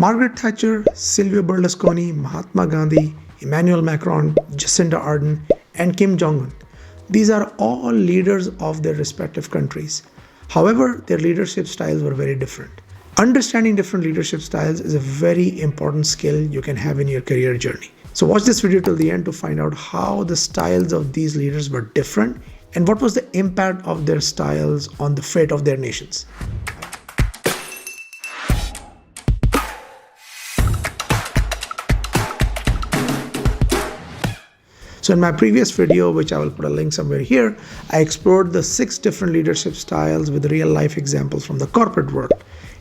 Margaret Thatcher, Silvio Berlusconi, Mahatma Gandhi, Emmanuel Macron, Jacinda Ardern, and Kim Jong-un. These are all leaders of their respective countries. However, their leadership styles were very different. Understanding different leadership styles is a very important skill you can have in your career journey. So watch this video till the end to find out how the styles of these leaders were different and what was the impact of their styles on the fate of their nations. So in my previous video, which I will put a link somewhere here, I explored the 6 different leadership styles with real life examples from the corporate world.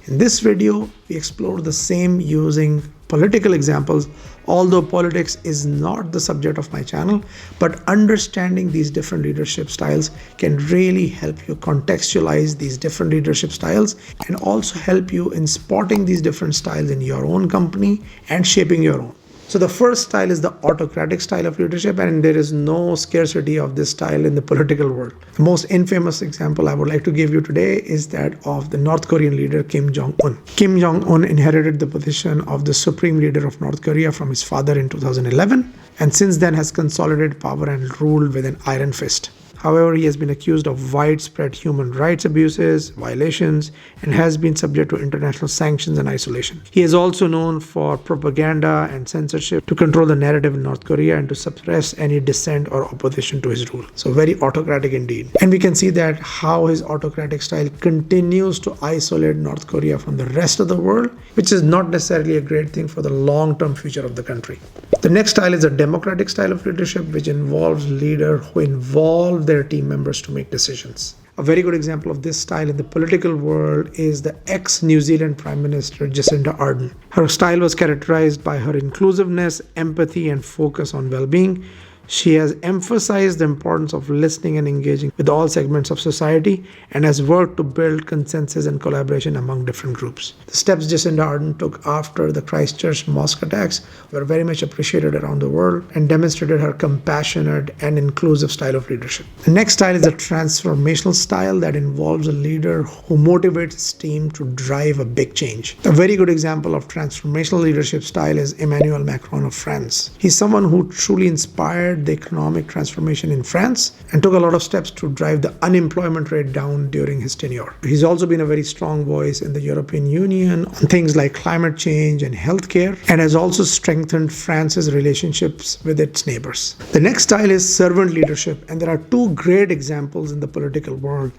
In this video, we explore the same using political examples, although politics is not the subject of my channel, but understanding these different leadership styles can really help you contextualize these different leadership styles and also help you in spotting these different styles in your own company and shaping your own. So the first style is the autocratic style of leadership, and there is no scarcity of this style in the political world. The most infamous example I would like to give you today is that of the North Korean leader Kim Jong-un. Kim Jong-un inherited the position of the supreme leader of North Korea from his father in 2011, and since then has consolidated power and ruled with an iron fist. However, he has been accused of widespread human rights abuses, violations, and has been subject to international sanctions and isolation. He is also known for propaganda and censorship to control the narrative in North Korea and to suppress any dissent or opposition to his rule. So very autocratic indeed. And we can see that how his autocratic style continues to isolate North Korea from the rest of the world, which is not necessarily a great thing for the long-term future of the country. The next style is a democratic style of leadership, which involves leaders who involve their team members to make decisions. A very good example of this style in the political world is the ex-New Zealand Prime Minister Jacinda Ardern. Her style was characterized by her inclusiveness, empathy, and focus on well-being. She has emphasized the importance of listening and engaging with all segments of society and has worked to build consensus and collaboration among different groups. The steps Jacinda Ardern took after the Christchurch mosque attacks were very much appreciated around the world and demonstrated her compassionate and inclusive style of leadership. The next style is a transformational style that involves a leader who motivates his team to drive a big change. A very good example of transformational leadership style is Emmanuel Macron of France. He's someone who truly inspired the economic transformation in France and took a lot of steps to drive the unemployment rate down during his tenure. He's also been a very strong voice in the European Union on things like climate change and healthcare, and has also strengthened France's relationships with its neighbors. The next style is servant leadership, and there are 2 great examples in the political world.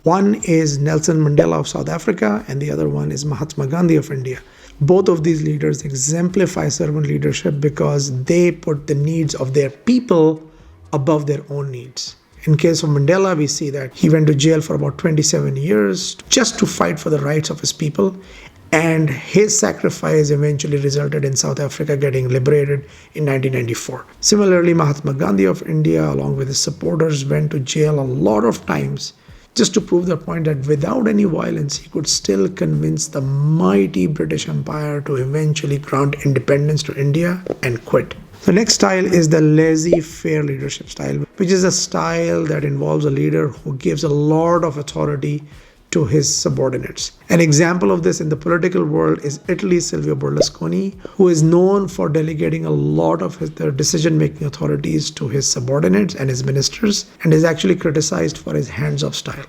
One is Nelson Mandela of South Africa, and the other one is Mahatma Gandhi of India. Both of these leaders exemplify servant leadership because they put the needs of their people above their own needs. In case of Mandela, we see that he went to jail for about 27 years just to fight for the rights of his people, and his sacrifice eventually resulted in South Africa getting liberated in 1994. Similarly, Mahatma Gandhi of India, along with his supporters, went to jail a lot of times just to prove the point that without any violence, he could still convince the mighty British Empire to eventually grant independence to India and quit. The next style is the laissez-faire leadership style, which is a style that involves a leader who gives a lot of authority to his subordinates. An example of this in the political world is Italy's Silvio Berlusconi, who is known for delegating a lot of their decision-making authorities to his subordinates and his ministers, and is actually criticized for his hands-off style.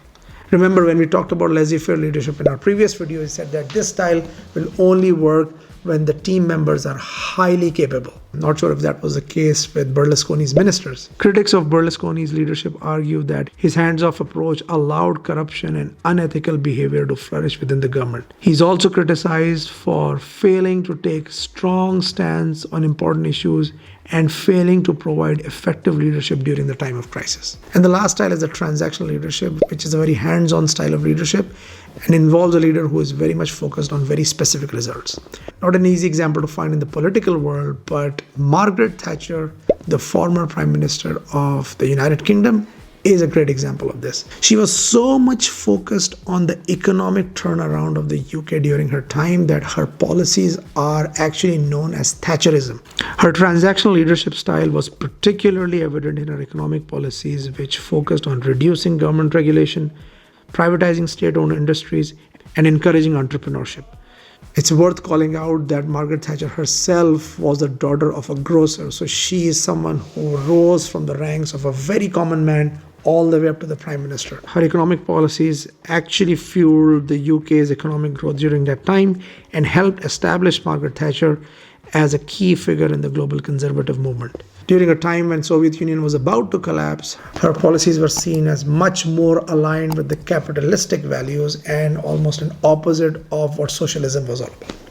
Remember, when we talked about laissez-faire leadership in our previous video, we said that this style will only work when the team members are highly capable. I'm not sure if that was the case with Berlusconi's ministers. Critics of Berlusconi's leadership argue that his hands-off approach allowed corruption and unethical behavior to flourish within the government. He's also criticized for failing to take strong stance on important issues and failing to provide effective leadership during the time of crisis. And the last style is the transactional leadership, which is a very hands-on style of leadership and involves a leader who is very much focused on very specific results. Not an easy example to find in the political world, but Margaret Thatcher, the former Prime Minister of the United Kingdom, is a great example of this. She was so much focused on the economic turnaround of the UK during her time that her policies are actually known as Thatcherism. Her transactional leadership style was particularly evident in her economic policies, which focused on reducing government regulation, privatizing state-owned industries, and encouraging entrepreneurship. It's worth calling out that Margaret Thatcher herself was the daughter of a grocer. So she is someone who rose from the ranks of a very common man all the way up to the Prime Minister. Her economic policies actually fueled the UK's economic growth during that time and helped establish Margaret Thatcher as a key figure in the global conservative movement. During a time when Soviet Union was about to collapse, her policies were seen as much more aligned with the capitalistic values and almost an opposite of what socialism was all about.